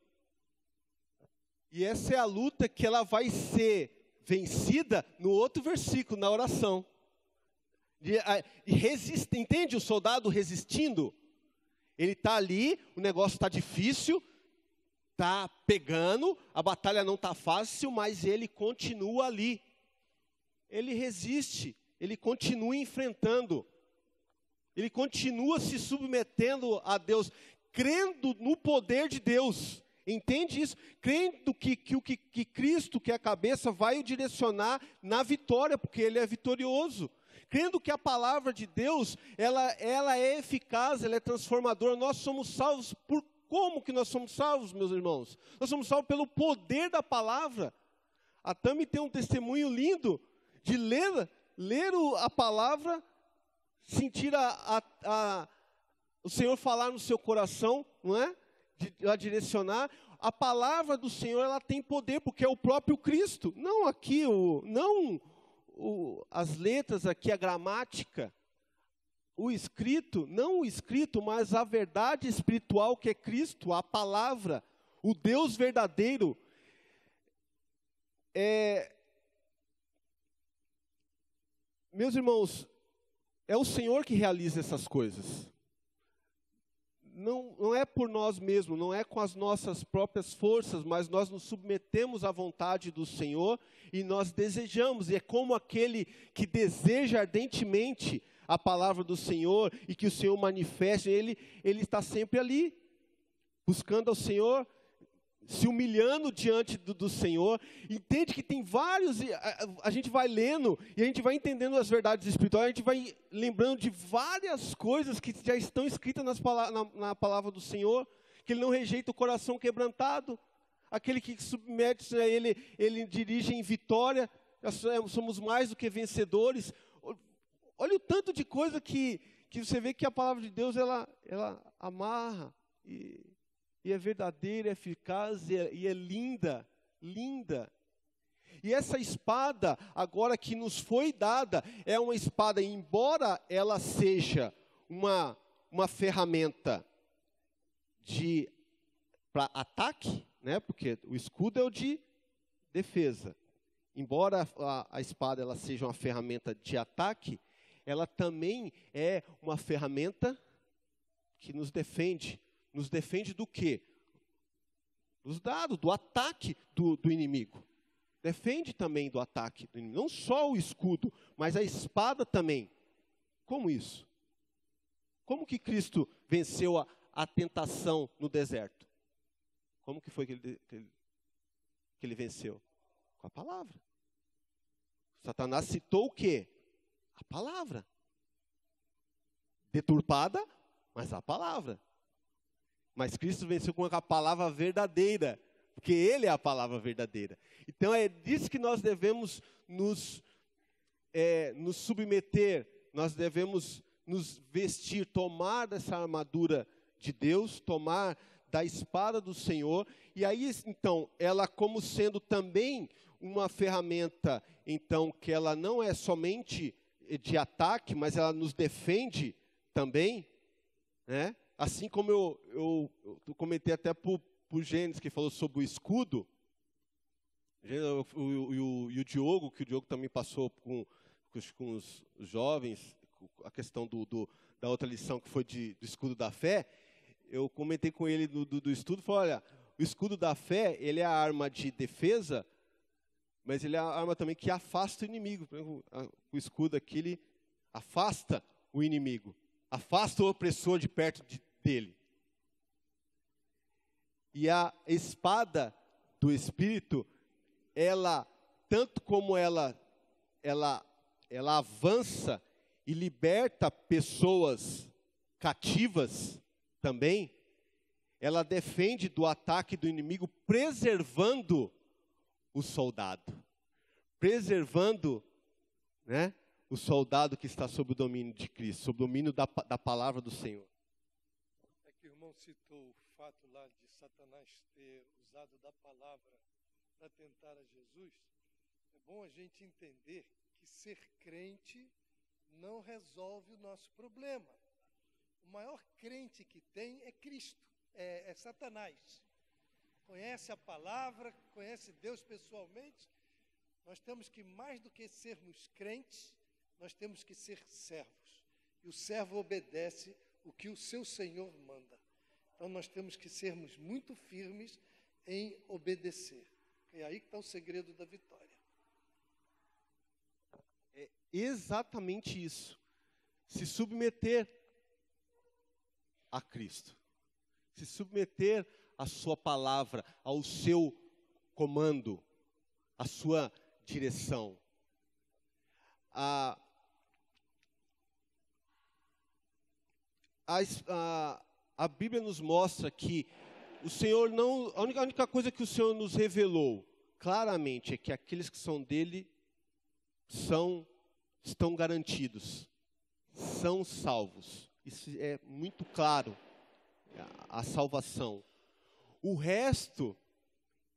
E essa é a luta que ela vai ser vencida no outro versículo, na oração. Entende o soldado resistindo? Ele está ali, o negócio está difícil, está pegando, a batalha não está fácil, mas ele continua ali. Ele resiste, ele continua enfrentando. Ele continua se submetendo a Deus, crendo no poder de Deus. Entende isso? Crendo que Cristo, que é a cabeça, vai o direcionar na vitória, porque Ele é vitorioso. Crendo que a palavra de Deus, ela é eficaz, ela é transformadora. Nós somos salvos por como que nós somos salvos, meus irmãos? Nós somos salvos pelo poder da palavra. A Tami tem um testemunho lindo de ler a palavra, sentir o Senhor falar no seu coração, não é? A direcionar. A palavra do Senhor, ela tem poder, porque é o próprio Cristo. Não aqui, as letras aqui, a gramática, o escrito, não o escrito, mas a verdade espiritual que é Cristo, a palavra, o Deus verdadeiro. Meus irmãos, é o Senhor que realiza essas coisas. Não é por nós mesmos, não é com as nossas próprias forças, mas nós nos submetemos à vontade do Senhor e nós desejamos, e é como aquele que deseja ardentemente a palavra do Senhor e que o Senhor manifeste, ele está sempre ali, buscando ao Senhor, se humilhando diante do Senhor. Entende que tem vários, a gente vai lendo e a gente vai entendendo as verdades espirituais, a gente vai lembrando de várias coisas que já estão escritas na palavra do Senhor, que Ele não rejeita o coração quebrantado, aquele que submete a Ele dirige em vitória, somos mais do que vencedores. Olha o tanto de coisa que você vê que a palavra de Deus, ela amarra e é verdadeira, é eficaz e é linda, linda. E essa espada, agora que nos foi dada, é uma espada, embora ela seja uma ferramenta para ataque, né? Porque o escudo é o de defesa. Embora a espada ela seja uma ferramenta de ataque, ela também é uma ferramenta que nos defende. Nos defende do quê? Do ataque do inimigo. Defende também do ataque do inimigo. Não só o escudo, mas a espada também. Como isso? Como que Cristo venceu a tentação no deserto? Como que foi que ele venceu? Com a palavra. Satanás citou o quê? A palavra. Deturpada, mas a palavra. Mas Cristo venceu com a palavra verdadeira, porque Ele é a palavra verdadeira. Então é disso que nós devemos nos submeter, nós devemos nos vestir, tomar dessa armadura de Deus, tomar da espada do Senhor, e aí, então, ela como sendo também uma ferramenta, então, que ela não é somente de ataque, mas ela nos defende também, né? Assim como eu comentei até para o Gênesis, que falou sobre o escudo, e o Diogo, que o Diogo também passou com os jovens, a questão da outra lição que foi do escudo da fé, eu comentei com ele do estudo, falei, olha, o escudo da fé, ele é a arma de defesa, mas ele é a arma também que afasta o inimigo. O escudo aqui, ele afasta o inimigo, afasta o opressor de perto dele. E a espada do Espírito, ela, tanto como ela avança e liberta pessoas cativas também, ela defende do ataque do inimigo, preservando o soldado. Preservando, né, o soldado que está sob o domínio de Cristo, sob o domínio da palavra do Senhor. É que o irmão citou o fato lá de Satanás ter usado da palavra para tentar a Jesus. É bom a gente entender que ser crente não resolve o nosso problema. O maior crente que tem é Cristo, é Satanás. Conhece a palavra, conhece Deus pessoalmente. Nós temos que, mais do que sermos crentes, nós temos que ser servos. E o servo obedece o que o seu Senhor manda. Então nós temos que sermos muito firmes em obedecer. É aí que está o segredo da vitória. É exatamente isso. Se submeter a Cristo. Se submeter à sua palavra, ao seu comando, à sua direção. A Bíblia nos mostra que o Senhor não... A única coisa que o Senhor nos revelou claramente é que aqueles que são dele estão garantidos, são salvos. Isso é muito claro, a salvação. O resto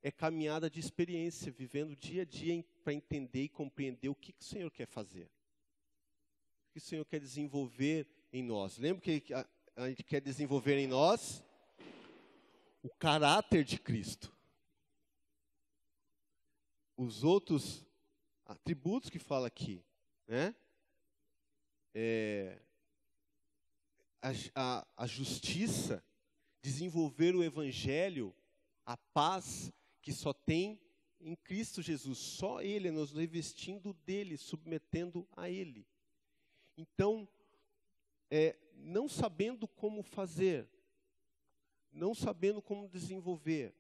é caminhada de experiência, vivendo dia a dia para entender e compreender o que o Senhor quer fazer. O que o Senhor quer desenvolver em nós. Lembra que a gente quer desenvolver em nós o caráter de Cristo. Os outros atributos que fala aqui, né? A justiça, desenvolver o evangelho, a paz que só tem em Cristo Jesus. Só Ele, nos revestindo dEle, submetendo a Ele. Então, não sabendo como fazer, não sabendo como desenvolver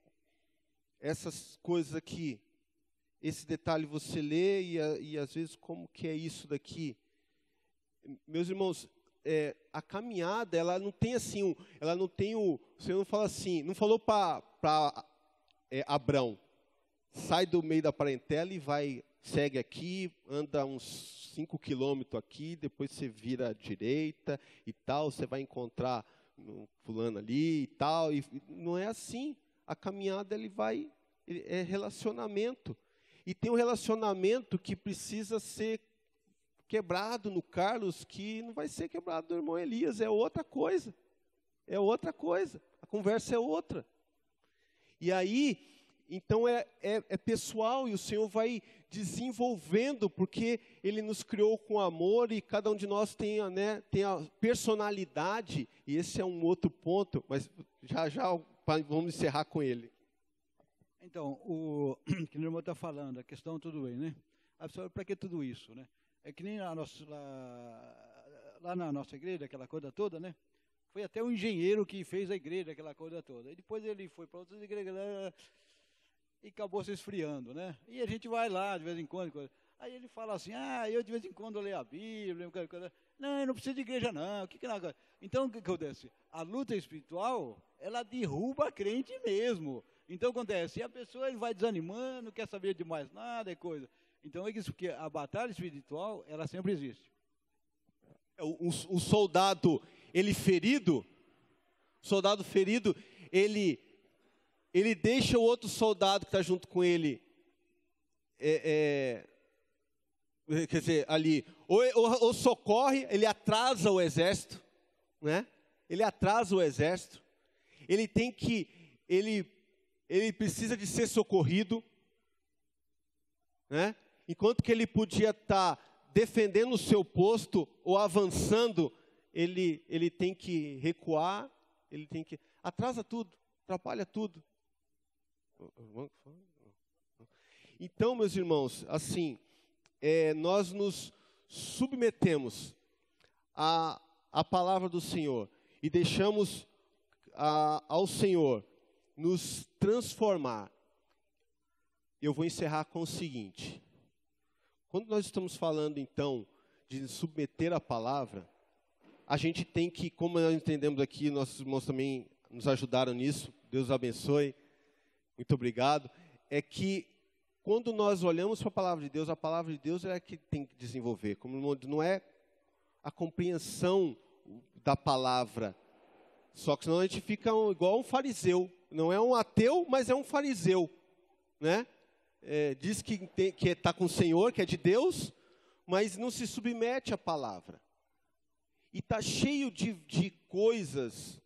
essas coisas aqui, esse detalhe você lê e às vezes como que é isso daqui. Meus irmãos, a caminhada, ela não tem assim, o Senhor não fala assim, não falou para Abrão, sai do meio da parentela e segue aqui, anda uns 5 quilômetros aqui, depois você vira à direita e tal, você vai encontrar fulano ali e tal, e não é assim. A caminhada é relacionamento. E tem um relacionamento que precisa ser quebrado no Carlos, que não vai ser quebrado do irmão Elias, é outra coisa. É outra coisa. A conversa é outra. E aí, então é pessoal, e o Senhor vai desenvolvendo, porque Ele nos criou com amor, e cada um de nós tem a personalidade, e esse é um outro ponto, mas já vamos encerrar com ele. Então, o que o irmão está falando, a questão tudo bem, né? Para que tudo isso, né? É que nem lá na nossa igreja, aquela coisa toda, né? Foi até um engenheiro que fez a igreja, aquela coisa toda. E depois ele foi para outras igrejas e acabou se esfriando, né? E a gente vai lá de vez em quando. Aí ele fala assim, eu de vez em quando leio a Bíblia, não, eu não preciso de igreja não. Então o que acontece? A luta espiritual, ela derruba a crente mesmo. Então acontece, a pessoa ele vai desanimando, não quer saber de mais nada, é coisa. Então é isso, porque a batalha espiritual, ela sempre existe. O soldado, soldado ferido, ele deixa o outro soldado que está junto com ele, quer dizer, ali, ou socorre, ele atrasa o exército, né? Ele atrasa o exército, ele precisa de ser socorrido, né? Enquanto que ele podia estar defendendo o seu posto ou avançando, ele tem que recuar, ele tem que... Atrasa tudo, atrapalha tudo. Então, meus irmãos, assim, nós nos submetemos à palavra do Senhor e deixamos ao Senhor nos transformar. Eu vou encerrar com o seguinte. Quando nós estamos falando, então, de submeter a palavra, a gente tem que, como nós entendemos aqui, nossos irmãos também nos ajudaram nisso, Deus abençoe, muito obrigado, é que quando nós olhamos para a palavra de Deus é que tem que desenvolver, como não é a compreensão da palavra, só que senão a gente fica igual um fariseu, não é um ateu, mas é um fariseu, né? Diz que está com o Senhor, que é de Deus, mas não se submete à palavra. E está cheio de coisas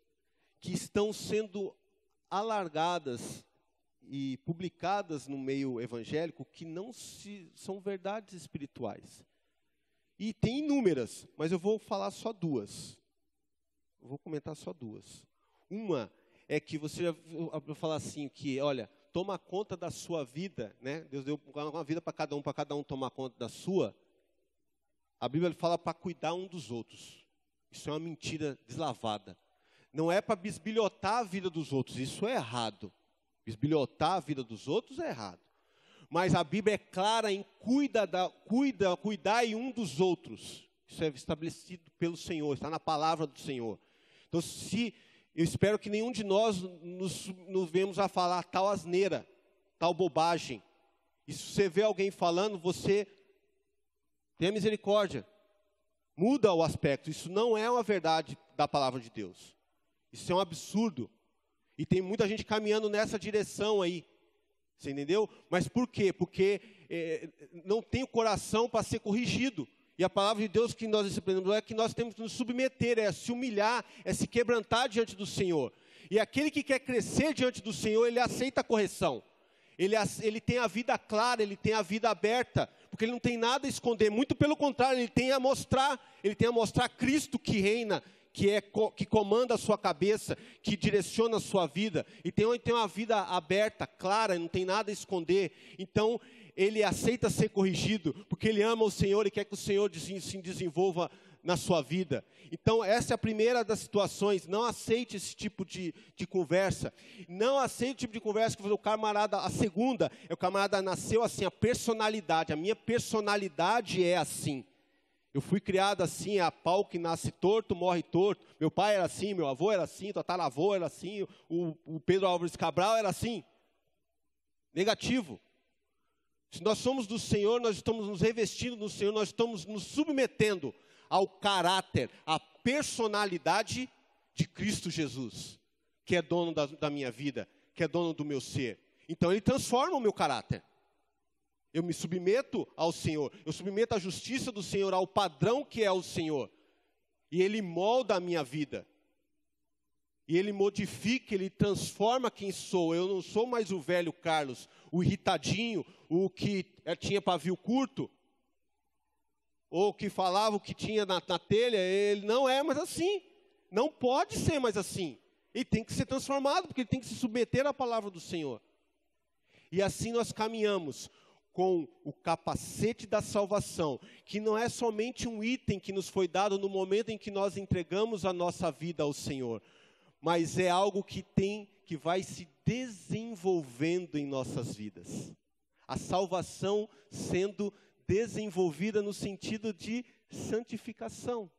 que estão sendo alargadas e publicadas no meio evangélico que não são verdades espirituais. E tem inúmeras, mas eu vou falar só duas. Eu vou comentar só duas. Uma é que você já falar assim, que, olha, toma conta da sua vida, né? Deus deu uma vida para cada um tomar conta da sua. A Bíblia fala para cuidar um dos outros. Isso é uma mentira deslavada. Não é para bisbilhotar a vida dos outros, isso é errado. Bisbilhotar a vida dos outros é errado. Mas a Bíblia é clara em cuidar em um dos outros. Isso é estabelecido pelo Senhor, está na palavra do Senhor. Então, eu espero que nenhum de nós nos vemos a falar tal asneira, tal bobagem. E se você vê alguém falando, você tenha misericórdia. Muda o aspecto. Isso não é uma verdade da palavra de Deus. Isso é um absurdo. E tem muita gente caminhando nessa direção aí. Você entendeu? Mas por quê? Porque não tem o coração para ser corrigido. E a palavra de Deus que nós aprendemos é que nós temos que nos submeter, é se humilhar, é se quebrantar diante do Senhor. E aquele que quer crescer diante do Senhor, ele aceita a correção. Ele tem a vida clara, ele tem a vida aberta, porque ele não tem nada a esconder. Muito pelo contrário, ele tem a mostrar Cristo que reina, que comanda a sua cabeça, que direciona a sua vida. E tem uma vida aberta, clara, não tem nada a esconder. Então, ele aceita ser corrigido, porque ele ama o Senhor e quer que o Senhor se desenvolva na sua vida. Então, essa é a primeira das situações. Não aceite esse tipo de conversa. Não aceite o tipo de conversa que o camarada... A segunda, o camarada nasceu assim, a personalidade. A minha personalidade é assim. Eu fui criado assim, a pau que nasce torto, morre torto. Meu pai era assim, meu avô era assim, tataravô era assim, o Pedro Álvares Cabral era assim. Negativo. Se nós somos do Senhor, nós estamos nos revestindo do Senhor, nós estamos nos submetendo ao caráter, à personalidade de Cristo Jesus, que é dono da minha vida, que é dono do meu ser. Então, Ele transforma o meu caráter. Eu me submeto ao Senhor. Eu submeto a justiça do Senhor, ao padrão que é o Senhor. E Ele molda a minha vida. E Ele modifica, Ele transforma quem sou. Eu não sou mais o velho Carlos, o irritadinho, o que tinha pavio curto, ou que falava o que tinha na telha. Ele não é mais assim. Não pode ser mais assim. Ele tem que ser transformado, porque ele tem que se submeter à palavra do Senhor. E assim nós caminhamos com o capacete da salvação, que não é somente um item que nos foi dado no momento em que nós entregamos a nossa vida ao Senhor, mas é algo que vai se desenvolvendo em nossas vidas. A salvação sendo desenvolvida no sentido de santificação,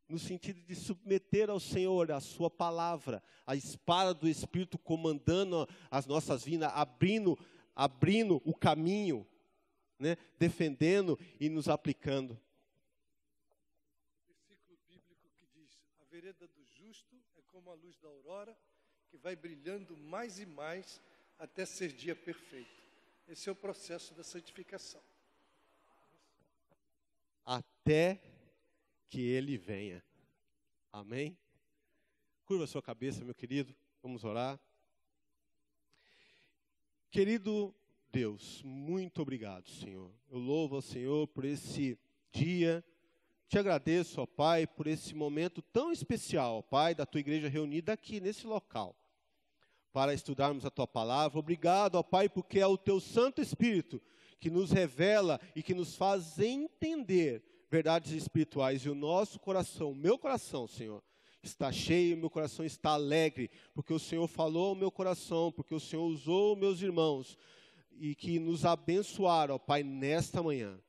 no sentido de submeter ao Senhor a sua palavra, a espada do Espírito comandando as nossas vidas, abrindo o caminho, né? Defendendo e nos aplicando. Versículo bíblico que diz: a vereda do justo é como a luz da aurora, que vai brilhando mais e mais até ser dia perfeito. Esse é o processo da santificação. Até que Ele venha. Amém? Curva a sua cabeça, meu querido. Vamos orar. Querido Deus, muito obrigado, Senhor. Eu louvo ao Senhor por esse dia. Te agradeço, ó Pai, por esse momento tão especial, ó Pai, da Tua igreja reunida aqui nesse local, para estudarmos a Tua palavra. Obrigado, ó Pai, porque é o Teu Santo Espírito que nos revela e que nos faz entender verdades espirituais. E o nosso coração, o meu coração, Senhor, está cheio, meu coração está alegre, porque o Senhor falou ao meu coração, porque o Senhor usou meus irmãos, e que nos abençoaram, ó Pai, nesta manhã.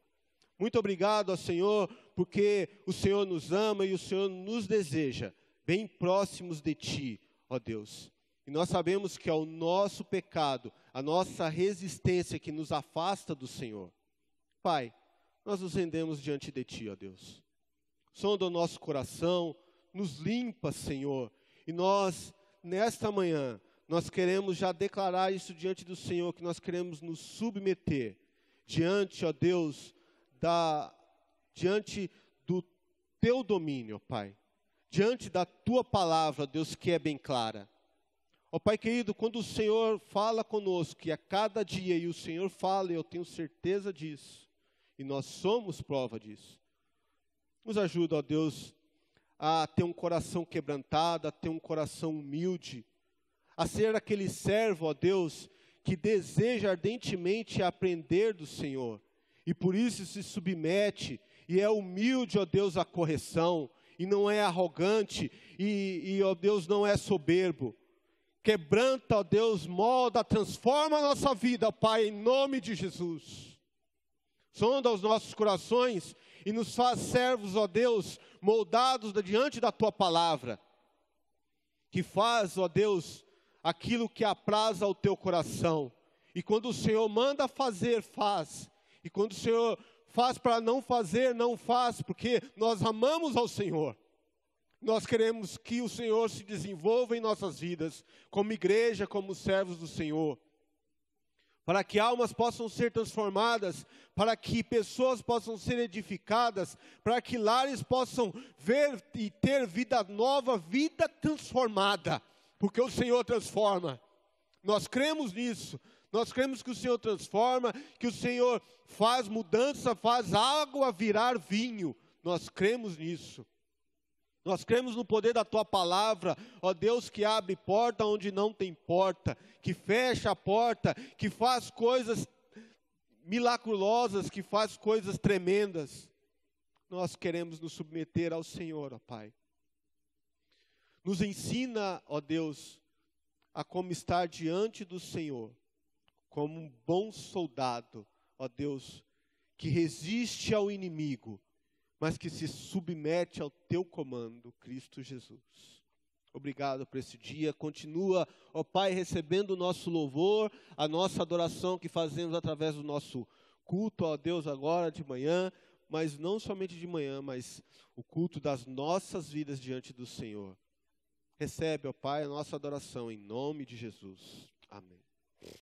Muito obrigado, ó Senhor, porque o Senhor nos ama e o Senhor nos deseja bem próximos de Ti, ó Deus. E nós sabemos que é o nosso pecado, a nossa resistência que nos afasta do Senhor. Pai, nós nos rendemos diante de Ti, ó Deus. Sonda o nosso coração, nos limpa, Senhor. E nós, nesta manhã, nós queremos já declarar isso diante do Senhor, que nós queremos nos submeter diante, ó Deus, diante do Teu domínio, ó Pai. Diante da Tua palavra, Deus, que é bem clara. Ó Pai querido, quando o Senhor fala conosco, e a cada dia, e o Senhor fala, e eu tenho certeza disso, e nós somos prova disso. Nos ajuda, ó Deus, a ter um coração quebrantado, a ter um coração humilde, a ser aquele servo, ó Deus, que deseja ardentemente aprender do Senhor, e por isso se submete, e é humilde, ó Deus, à correção, e não é arrogante, ó Deus, não é soberbo. Quebranta, ó Deus, molda, transforma a nossa vida, Pai, em nome de Jesus. Sonda os nossos corações e nos faz servos, ó Deus, moldados diante da Tua palavra, que faz, ó Deus, aquilo que apraz ao Teu coração. E quando o Senhor manda fazer, faz. E quando o Senhor faz para não fazer, não faz, porque nós amamos ao Senhor. Nós queremos que o Senhor se desenvolva em nossas vidas, como igreja, como servos do Senhor, para que almas possam ser transformadas, para que pessoas possam ser edificadas, para que lares possam ver e ter vida nova, vida transformada, porque o Senhor transforma. Nós cremos nisso, nós cremos que o Senhor transforma, que o Senhor faz mudança, faz água virar vinho, nós cremos nisso. Nós cremos no poder da Tua palavra, ó Deus, que abre porta onde não tem porta, que fecha a porta, que faz coisas miraculosas, que faz coisas tremendas. Nós queremos nos submeter ao Senhor, ó Pai. Nos ensina, ó Deus, a como estar diante do Senhor, como um bom soldado, ó Deus, que resiste ao inimigo, mas que se submete ao Teu comando, Cristo Jesus. Obrigado por esse dia. Continua, ó Pai, recebendo o nosso louvor, a nossa adoração que fazemos através do nosso culto, ó Deus, agora de manhã, mas não somente de manhã, mas o culto das nossas vidas diante do Senhor. Recebe, ó Pai, a nossa adoração em nome de Jesus. Amém.